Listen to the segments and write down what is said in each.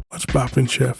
What's poppin', chef?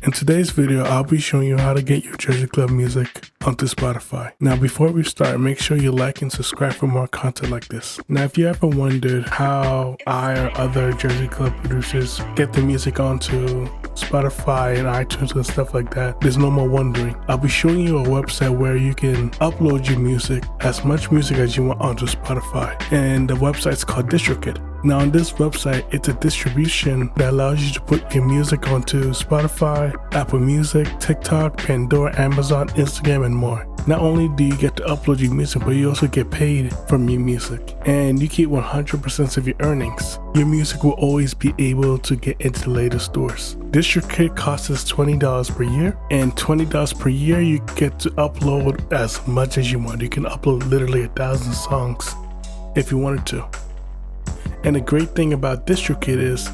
In today's video, I'll be showing you how to get your Jersey Club music onto Spotify. Now, before we start, make sure you like and subscribe for more content like this. Now, if you ever wondered how I or other Jersey Club producers get the music onto Spotify and iTunes and stuff like that, there's no more wondering. I'll be showing you a website where you can upload your music, as much music as you want, onto Spotify. And the website's called DistroKid. Now on this website, it's a distribution that allows you to put your music onto Spotify, Apple Music, TikTok, Pandora, Amazon, Instagram, and more. Not only do you get to upload your music, but you also get paid from your music. And you keep 100% of your earnings. Your music will always be able to get into later stores. DistroKid costs us $20 per year, and $20 per year you get to upload as much as you want. You can upload literally 1,000 songs if you wanted to. And the great thing about DistroKid is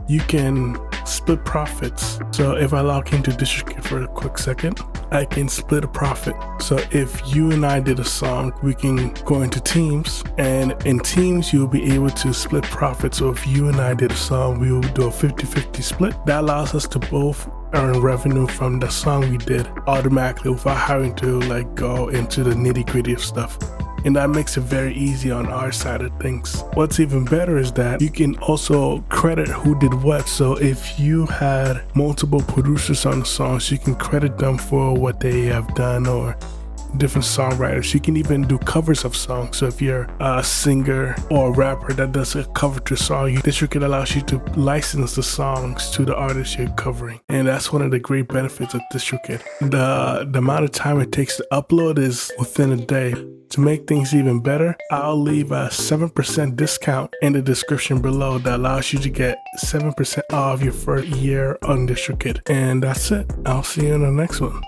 you can split profits. So if I log into DistroKid for a quick second, I can split a profit. So if you and I did a song, we can go into teams, and in teams you'll be able to split profits. So if you and I did a song, we will do a 50-50 split. That allows us to both earn revenue from the song we did automatically without having to go into the nitty-gritty of stuff. And that makes it very easy on our side of things. What's even better is that you can also credit who did what. So if you had multiple producers on the songs, you can credit them for what they have done, or different songwriters. You can even do covers of songs. So if you're a singer or a rapper that does a cover to a song, DistroKid allows you to license the songs to the artist you're covering. And that's one of the great benefits of DistroKid. The amount of time it takes to upload is within a day. To make things even better, I'll leave a 7% discount in the description below that allows you to get 7% off your first year on DistroKid. And that's it. I'll see you in the next one.